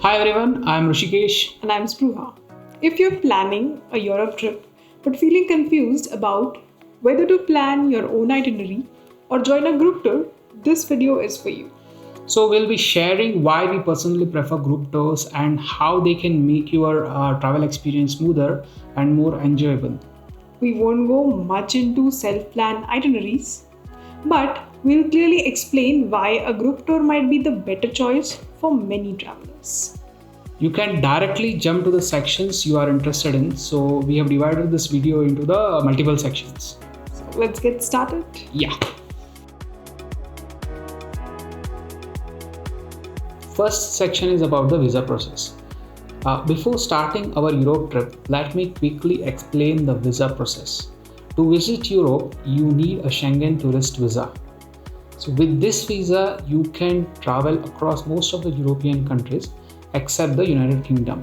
Hi everyone, I am Rishikesh. And I'm Spruha. If you're planning a Europe trip but feeling confused about whether to plan your own itinerary or join a group tour, this video is for you. So, we'll be sharing why we personally prefer group tours and how they can make your travel experience smoother and more enjoyable. We won't go much into self planned itineraries, but we'll clearly explain why a group tour might be the better choice for many travelers. You can directly jump to the sections you are interested in. So, we have divided this video into the multiple sections. So let's get started. Yeah. First section is about the visa process. Before starting our Europe trip, let me quickly explain the visa process. To visit Europe, you need a Schengen tourist visa. So with this visa, you can travel across most of the European countries except the United Kingdom.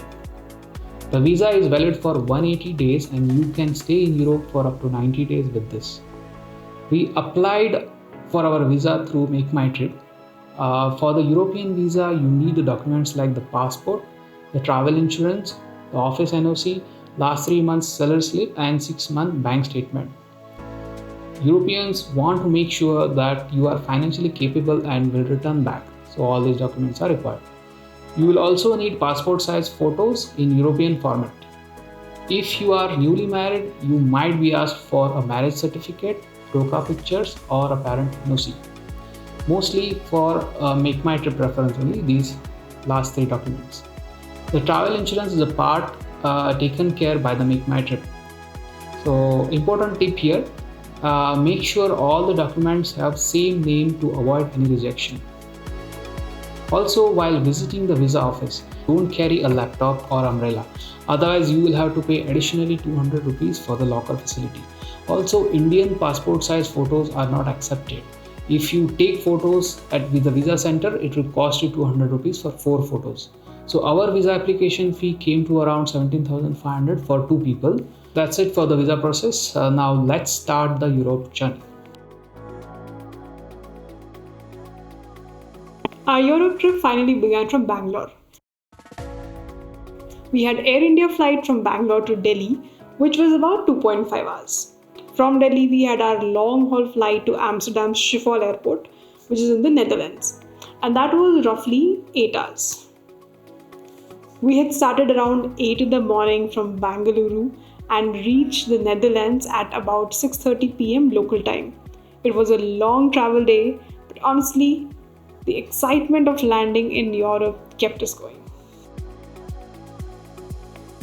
The visa is valid for 180 days and you can stay in Europe for up to 90 days with this. We applied for our visa through MakeMyTrip. For the European visa, you need the documents like the passport, the travel insurance, the office NOC, last 3 months salary slip, and 6-month bank statement. Europeans want to make sure that you are financially capable and will return back, so all these documents are required. You will also need passport size photos in European format. If you are newly married, you might be asked for a marriage certificate, FROCA pictures, or a parent NOC. Mostly for MakeMyTrip reference only, these last 3 documents. The travel insurance is a part taken care by the MakeMyTrip. So important tip here, make sure all the documents have same name to avoid any rejection. Also, while visiting the visa office, don't carry a laptop or umbrella. Otherwise, you will have to pay additionally 200 rupees for the locker facility. Also, Indian passport size photos are not accepted. If you take photos at the visa center, it will cost you 200 rupees for 4 photos. So our visa application fee came to around 17,500 for 2 people. That's it for the visa process. Now let's start the Europe journey. Our Europe trip finally began from Bangalore. We had Air India flight from Bangalore to Delhi, which was about 2.5 hours. From Delhi, we had our long-haul flight to Amsterdam Schiphol Airport, which is in the Netherlands, and that was roughly 8 hours. We had started around 8 in the morning from Bangalore and reached the Netherlands at about 6:30 p.m. local time. It was a long travel day, but honestly, the excitement of landing in Europe kept us going.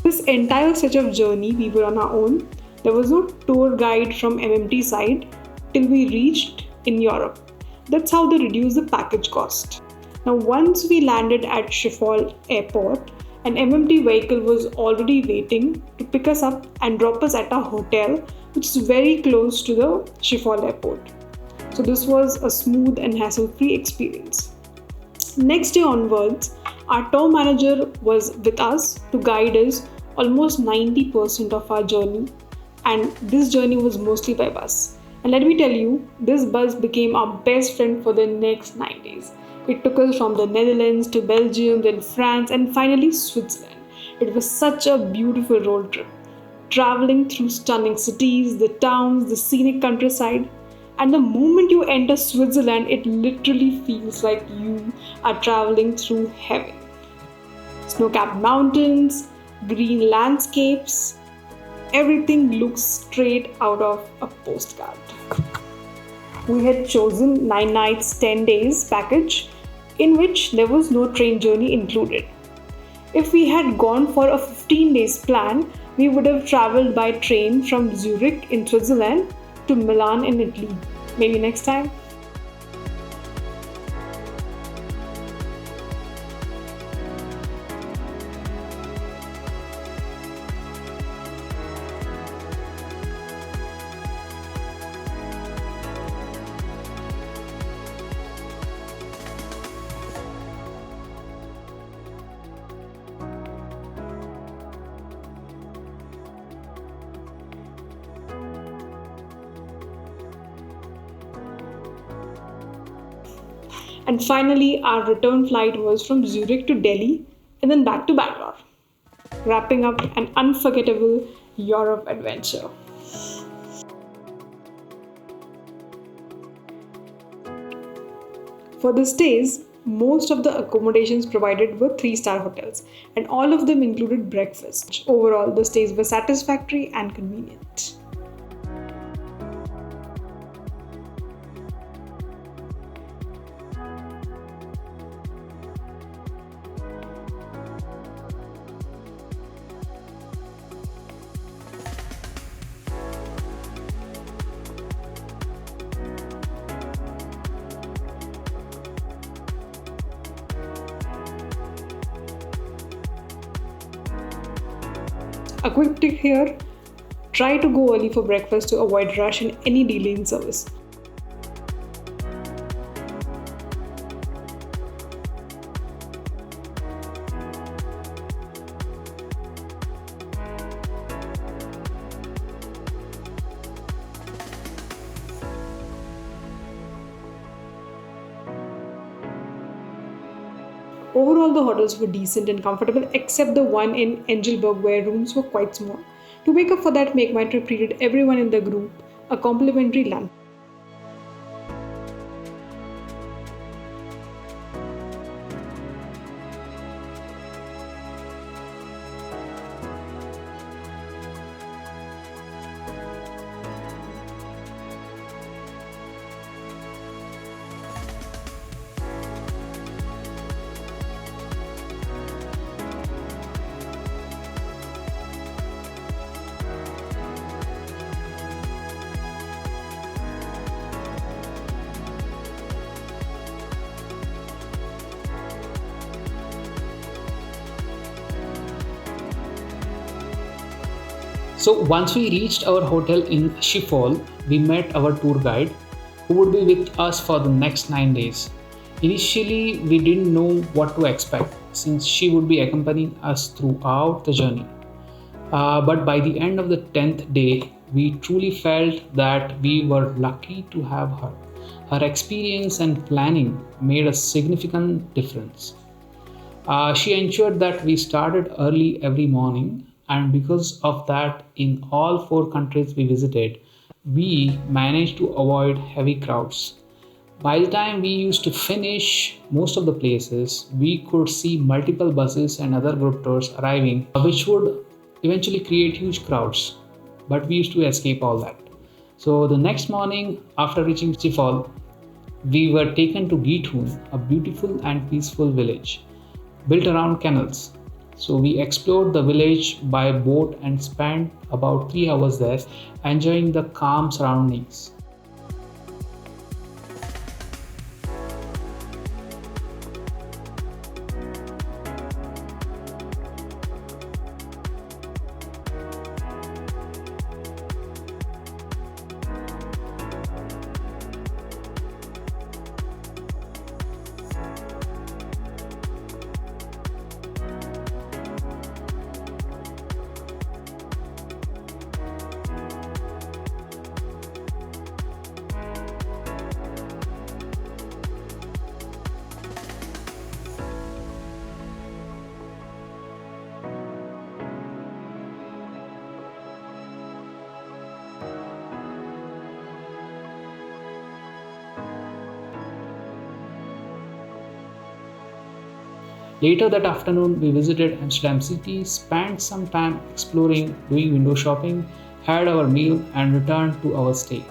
This entire stretch of journey, we were on our own. There was no tour guide from MMT side till we reached in Europe. That's how they reduced the package cost. Now, once we landed at Schiphol Airport, an MMT vehicle was already waiting to pick us up and drop us at our hotel, which is very close to the Schiphol Airport. So this was a smooth and hassle-free experience. Next day onwards, our tour manager was with us to guide us almost 90% of our journey, and this journey was mostly by bus. And let me tell you, this bus became our best friend for the next 9 days. It took us from the Netherlands to Belgium, then France, and finally Switzerland. It was such a beautiful road trip, traveling through stunning cities, the towns, the scenic countryside. And the moment you enter Switzerland, it literally feels like you are traveling through heaven. Snow-capped mountains, green landscapes, everything looks straight out of a postcard. We had chosen 9 nights, 10 days package in which there was no train journey included. If we had gone for a 15 days plan, we would have traveled by train from Zurich in Switzerland to Milan in Italy. Maybe next time. And finally, our return flight was from Zurich to Delhi and then back to Bangalore, wrapping up an unforgettable Europe adventure. For the stays, most of the accommodations provided were 3-star hotels, and all of them included breakfast. Overall, the stays were satisfactory and convenient. A quick tip here: try to go early for breakfast to avoid rush and any delay in service. Overall, the hotels were decent and comfortable, except the one in Engelberg where rooms were quite small. To make up for that, MakeMyTrip treated everyone in the group a complimentary lunch. So once we reached our hotel in Schiphol, we met our tour guide who would be with us for the next 9 days. Initially, we didn't know what to expect since she would be accompanying us throughout the journey. But by the end of the 10th day, we truly felt that we were lucky to have her. Her experience and planning made a significant difference. She ensured that we started early every morning, and because of that, in all 4 countries we visited, we managed to avoid heavy crowds. By the time we used to finish most of the places, we could see multiple buses and other group tours arriving, which would eventually create huge crowds. But we used to escape all that. So the next morning, after reaching Schiphol, we were taken to Giethun, a beautiful and peaceful village built around canals. So we explored the village by boat and spent about 3 hours there, enjoying the calm surroundings. Later that afternoon, we visited Amsterdam city, spent some time exploring, doing window shopping, had our meal, and returned to our stay.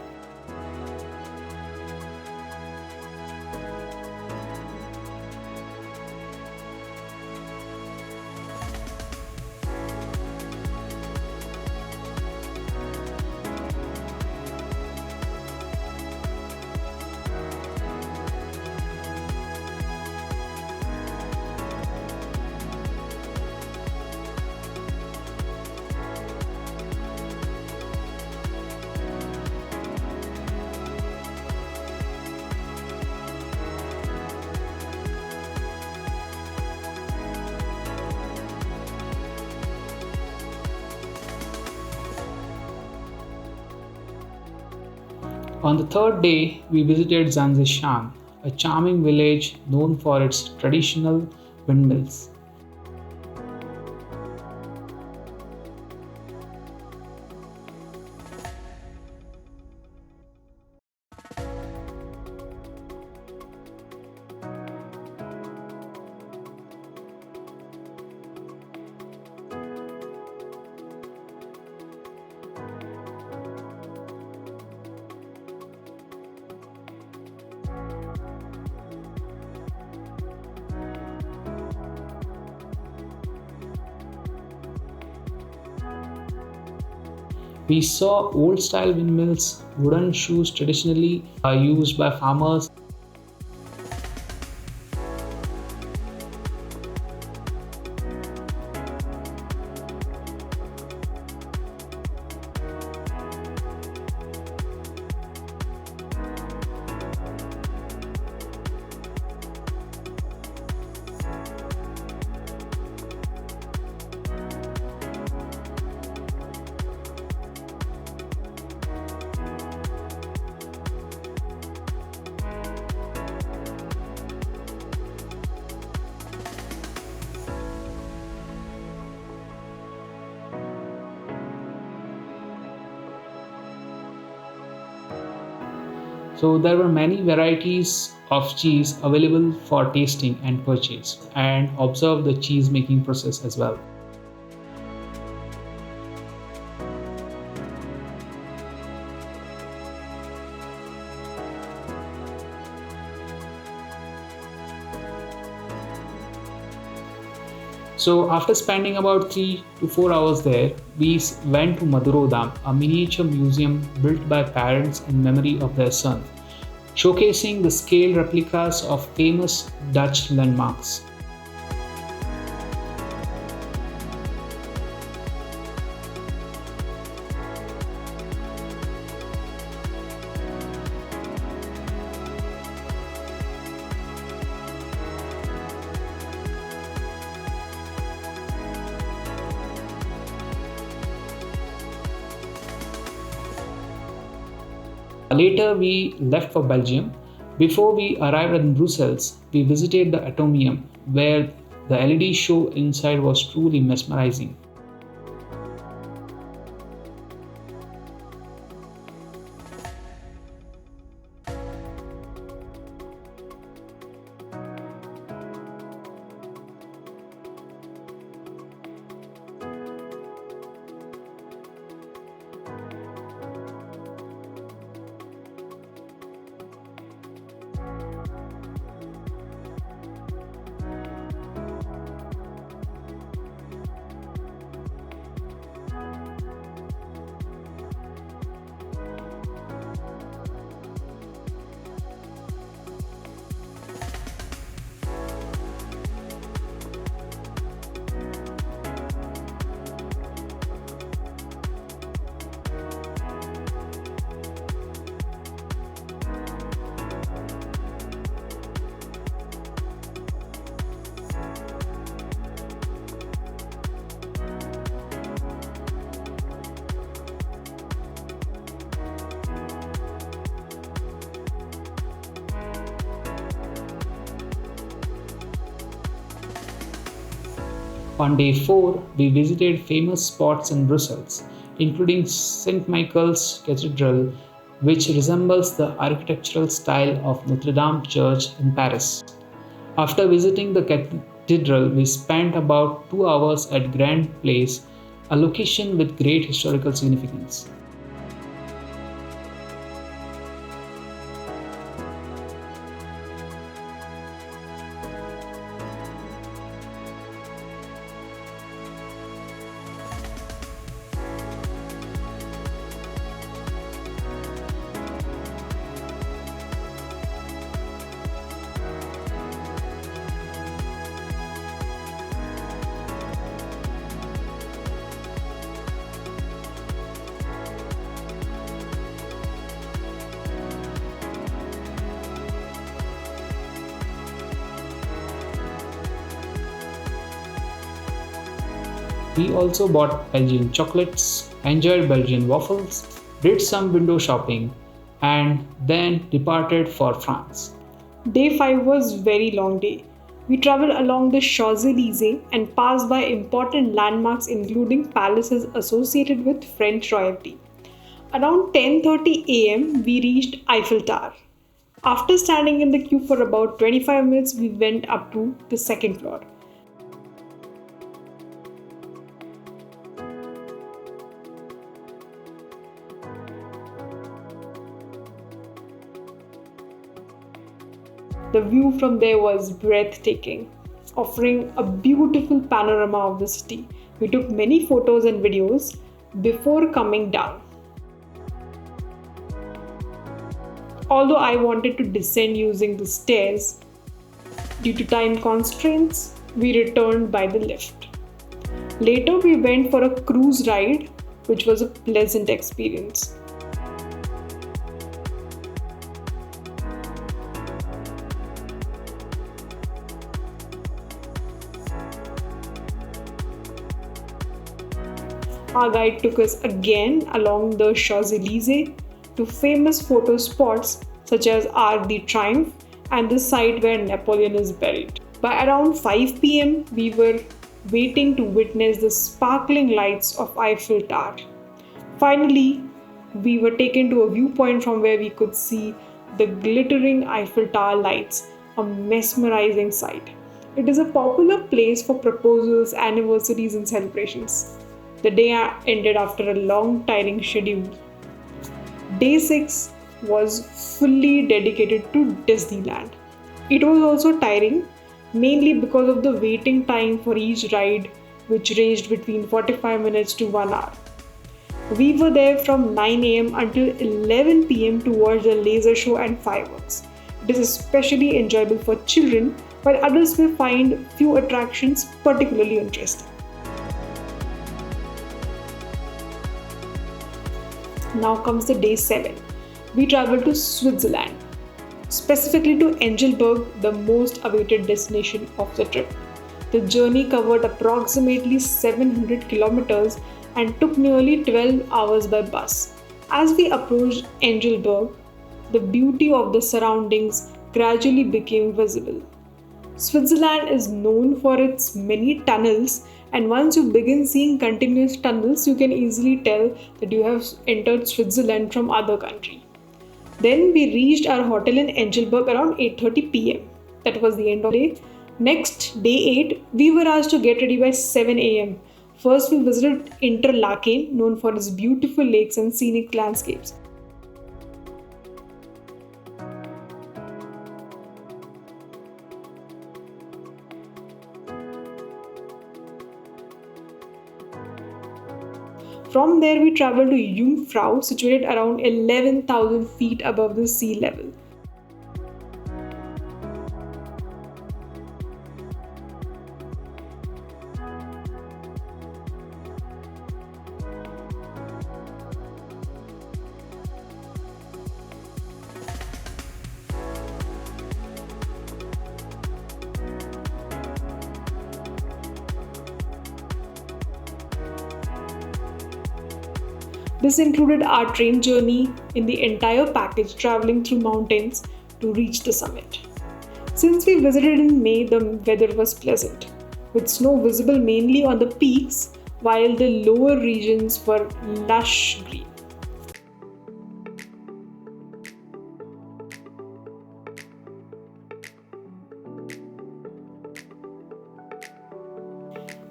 On the third day, we visited Zanzishan, a charming village known for its traditional windmills. We saw old style windmills, wooden shoes traditionally used by farmers. So there were many varieties of cheese available for tasting and purchase, and observe the cheese making process as well. So after spending about 3 to 4 hours there, we went to Madurodam, a miniature museum built by parents in memory of their son, showcasing the scale replicas of famous Dutch landmarks. Later, we left for Belgium. Before we arrived in Brussels, we visited the Atomium, where the LED show inside was truly mesmerizing. On day 4, we visited famous spots in Brussels, including St. Michael's Cathedral, which resembles the architectural style of Notre Dame Church in Paris. After visiting the cathedral, we spent about 2 hours at Grand Place, a location with great historical significance. We also bought Belgian chocolates, enjoyed Belgian waffles, did some window shopping, and then departed for France. Day 5 was very long day. We traveled along the Champs-Élysées and passed by important landmarks including palaces associated with French royalty. Around 10:30 am we reached Eiffel Tower. After standing in the queue for about 25 minutes, we went up to the second floor. The view from there was breathtaking, offering a beautiful panorama of the city. We took many photos and videos. before coming down. Although I wanted to descend using the stairs, due to time constraints, we returned by the lift. Later, we went for a cruise ride, which was a pleasant experience. Our guide took us again along the Champs-Élysées to famous photo spots such as Arc de Triomphe and the site where Napoleon is buried. By around 5 pm, we were waiting to witness the sparkling lights of Eiffel Tower. Finally, we were taken to a viewpoint from where we could see the glittering Eiffel Tower lights, a mesmerizing sight. It is a popular place for proposals, anniversaries, and celebrations. The day ended after a long, tiring schedule. Day 6 was fully dedicated to Disneyland. It was also tiring, mainly because of the waiting time for each ride, which ranged between 45 minutes to 1 hour. We were there from 9 am until 11 pm to watch the laser show and fireworks. It is especially enjoyable for children, while adults may find few attractions particularly interesting. Now comes the day 7. We traveled to Switzerland, specifically to Engelberg, the most awaited destination of the trip. The journey covered approximately 700 kilometers and took nearly 12 hours by bus. As we approached Engelberg, the beauty of the surroundings gradually became visible. Switzerland is known for its many tunnels, and once you begin seeing continuous tunnels, you can easily tell that you have entered Switzerland from other country. Then we reached our hotel in Engelberg around 8:30 pm. That was the end of the day. Next, day 8, we were asked to get ready by 7 am. First, we visited Interlaken, known for its beautiful lakes and scenic landscapes. From there, we traveled to Jungfrau, situated around 11,000 feet above the sea level. This included our train journey in the entire package, traveling through mountains to reach the summit. Since we visited in May, the weather was pleasant, with snow visible mainly on the peaks, while the lower regions were lush green.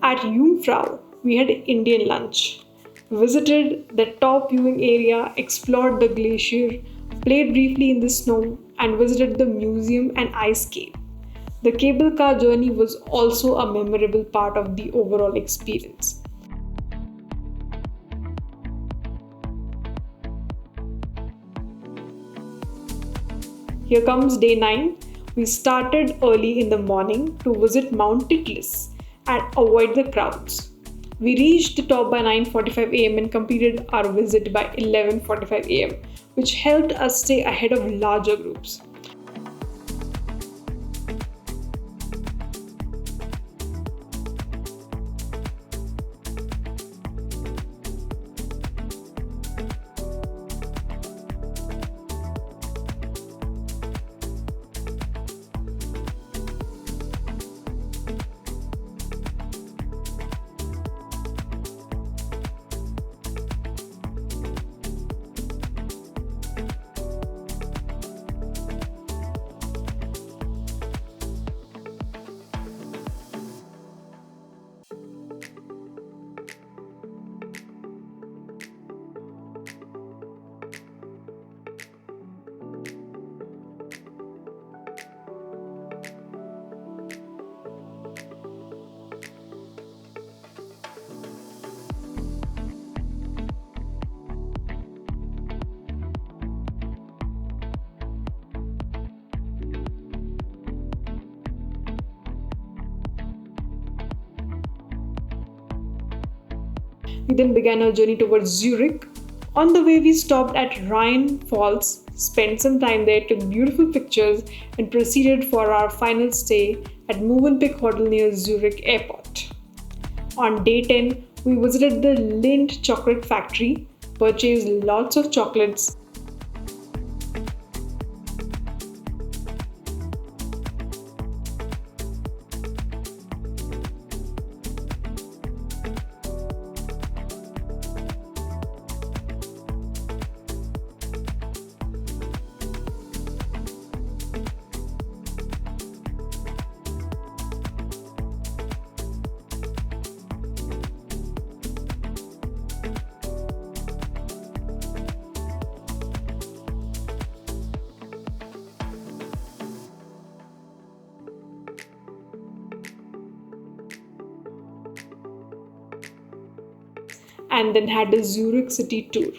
At Jungfrau, we had Indian lunch, visited the top viewing area, explored the glacier, played briefly in the snow, and visited the museum and ice cave. The cable car journey was also a memorable part of the overall experience. Here comes day 9. We started early in the morning to visit Mount Titlis and avoid the crowds. We reached the top by 9:45 am and completed our visit by 11:45 am, which helped us stay ahead of larger groups. We then began our journey towards Zurich. On the way, we stopped at Rhine Falls, spent some time there, took beautiful pictures, and proceeded for our final stay at Movenpick Hotel near Zurich Airport. On day 10, we visited the Lindt chocolate factory, purchased lots of chocolates. And then had a Zurich city tour.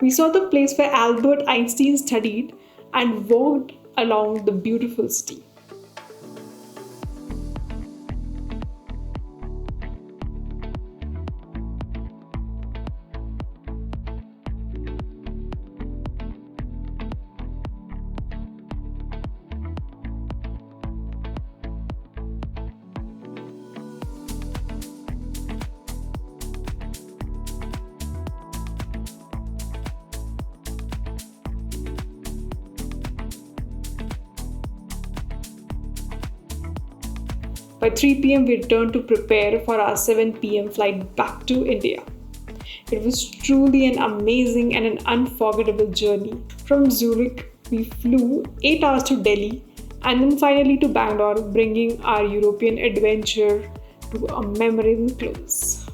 We saw the place where Albert Einstein studied and walked along the beautiful city. By 3 p.m., we returned to prepare for our 7 p.m. flight back to India. It was truly an amazing and an unforgettable journey. From Zurich, we flew 8 hours to Delhi and then finally to Bangalore, bringing our European adventure to a memorable close.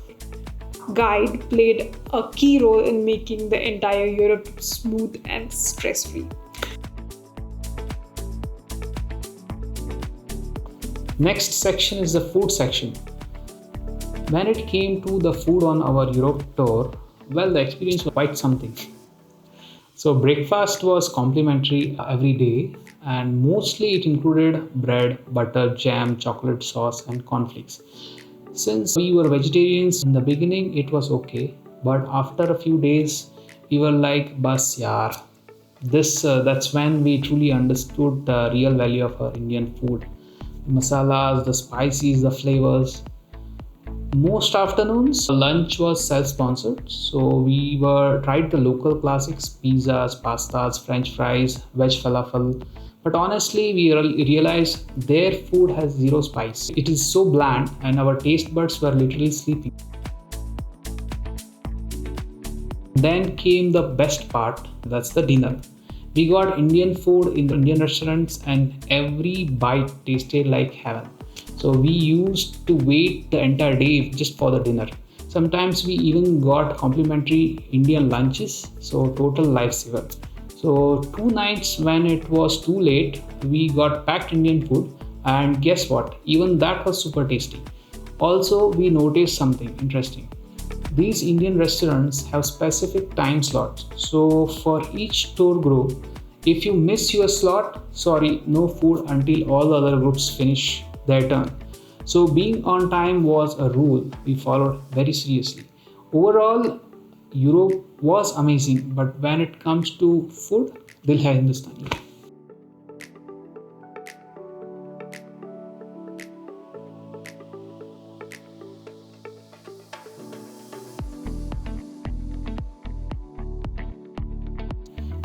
Guide played a key role in making the entire Europe smooth and stress-free. Next section is the food section. When it came to the food on our Europe tour, well, the experience was quite something. So breakfast was complimentary every day, and mostly it included bread, butter, jam, chocolate sauce and cornflakes. Since we were vegetarians in the beginning, it was okay, but after a few days we were like, bas yaar. That's when we truly understood the real value of our Indian food. Masalas, the spices, the flavors. Most afternoons, lunch was self-sponsored, so we tried the local classics: pizzas, pastas, French fries, veg falafel. But honestly, we realized their food has zero spice. It is so bland, and our taste buds were literally sleeping. Then came the best part. That's the dinner. We got Indian food in Indian restaurants, and every bite tasted like heaven. So we used to wait the entire day just for the dinner. Sometimes we even got complimentary Indian lunches, so total lifesaver. So 2 nights when it was too late, we got packed Indian food, and guess what? Even that was super tasty. Also, we noticed something interesting. These Indian restaurants have specific time slots. So for each tour group, if you miss your slot, sorry, no food until all the other groups finish their turn. So being on time was a rule we followed very seriously. Overall, Europe was amazing, but when it comes to food, dil hai Hindustani.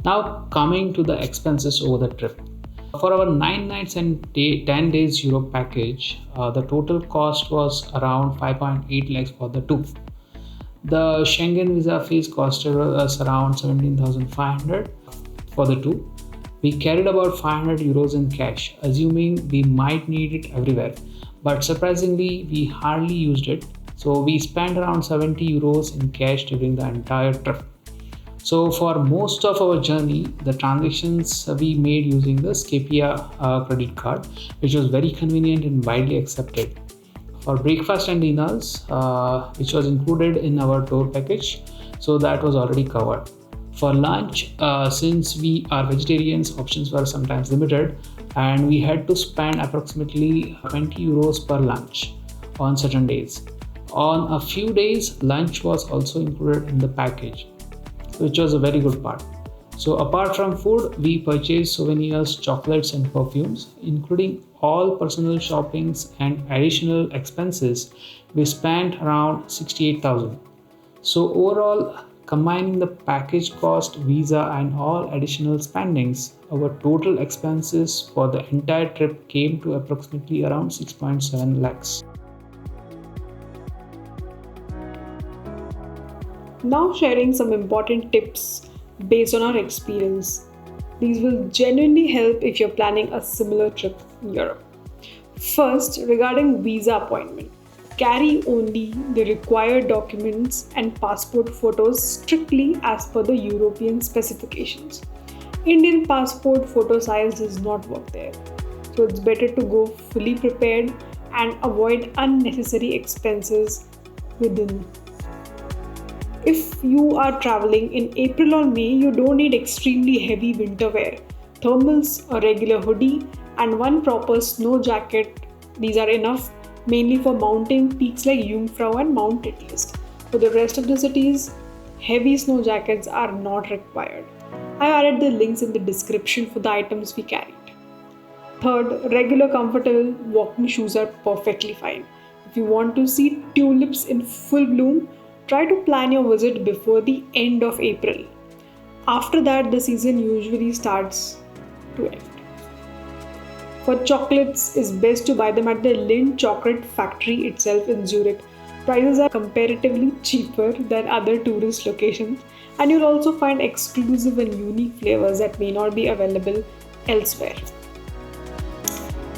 Now coming to the expenses over the trip. For our 9 nights and 10 days Europe package, the total cost was around 5.8 lakhs for the two. The Schengen Visa fees costed us around 17,500 for the two. We carried about 500 euros in cash, assuming we might need it everywhere. But surprisingly, we hardly used it. So we spent around 70 euros in cash during the entire trip. So for most of our journey, the transactions we made using the Scapia credit card, which was very convenient and widely accepted. For breakfast and dinners, which was included in our tour package, so that was already covered. For lunch, since we are vegetarians, options were sometimes limited, and we had to spend approximately 20 euros per lunch on certain days. On a few days, lunch was also included in the package, which was a very good part. So apart from food, we purchased souvenirs, chocolates and perfumes, including all personal shoppings and additional expenses. We spent around 68,000. So overall, combining the package cost, visa and all additional spendings, our total expenses for the entire trip came to approximately around 6.7 lakhs. Now sharing some important tips based on our experience. These will genuinely help if you're planning a similar trip in Europe. First, regarding visa appointment, carry only the required documents and passport photos strictly as per the European specifications. Indian passport photo size does not work there, so it's better to go fully prepared and avoid unnecessary expenses within. If you are traveling in April or May, you don't need extremely heavy winter wear. Thermals, a regular hoodie, and one proper snow jacket. These are enough, mainly for mounting peaks like Jungfrau and Mount Titlis. For the rest of the cities, heavy snow jackets are not required. I added the links in the description for the items we carried. Third, regular comfortable walking shoes are perfectly fine. If you want to see tulips in full bloom, try to plan your visit before the end of April. After that, the season usually starts to end. For chocolates, it's best to buy them at the Lindt chocolate factory itself in Zurich. Prices are comparatively cheaper than other tourist locations, and you'll also find exclusive and unique flavors that may not be available elsewhere.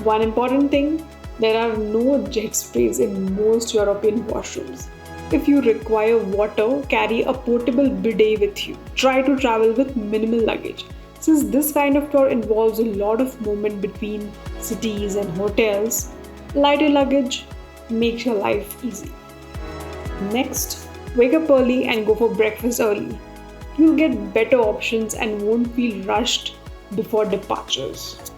One important thing, there are no jet sprays in most European washrooms. If you require water, carry a portable bidet with you. Try to travel with minimal luggage. Since this kind of tour involves a lot of movement between cities and hotels, lighter luggage makes your life easy. Next, wake up early and go for breakfast early. You'll get better options and won't feel rushed before departures.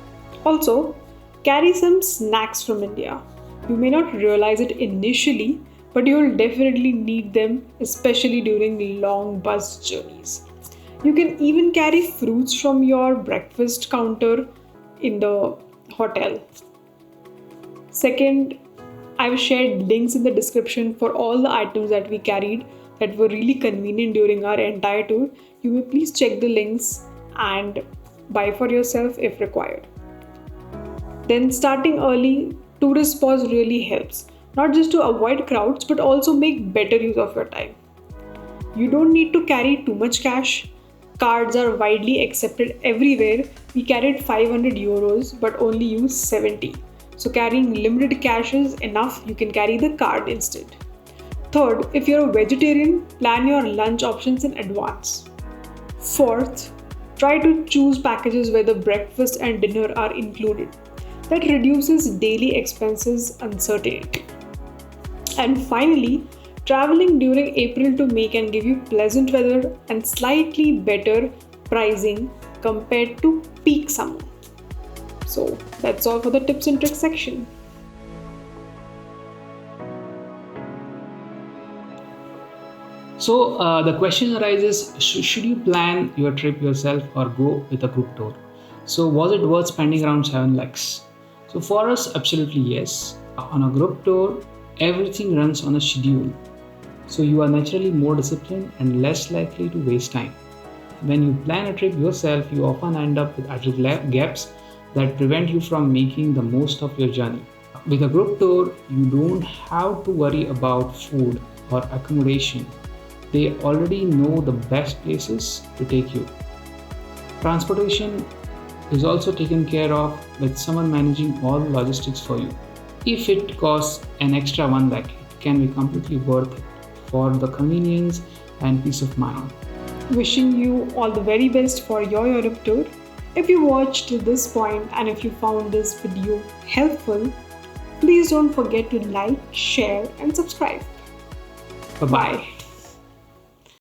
Also, carry some snacks from India. You may not realize it initially, but you'll definitely need them, especially during long bus journeys. You can even carry fruits from your breakfast counter in the hotel. Second, I've shared links in the description for all the items that we carried that were really convenient during our entire tour. You may please check the links and buy for yourself if required. Then starting early, tourist pause really helps. Not just to avoid crowds, but also make better use of your time. You don't need to carry too much cash. Cards are widely accepted everywhere. We carried 500 euros but only used 70. So carrying limited cash is enough. You can carry the card instead. Third, if you're a vegetarian, plan your lunch options in advance. Fourth, try to choose packages where the breakfast and dinner are included. That reduces daily expenses uncertainty. And finally, traveling during April to May can give you pleasant weather and slightly better pricing compared to peak summer. So that's all for the tips and tricks section. So the question arises, should you plan your trip yourself or go with a group tour? So was it worth spending around 7 lakhs? So for us, absolutely yes. On a group tour, everything runs on a schedule. So you are naturally more disciplined and less likely to waste time. When you plan a trip yourself, you often end up with idle gaps that prevent you from making the most of your journey. With a group tour, you don't have to worry about food or accommodation. They already know the best places to take you. Transportation is also taken care of with someone managing all the logistics for you. If it costs an extra 1 lakh, it can be completely worth it for the convenience and peace of mind. Wishing you all the very best for your Europe tour. If you watched to this point and if you found this video helpful, please don't forget to like, share and subscribe. Bye-bye.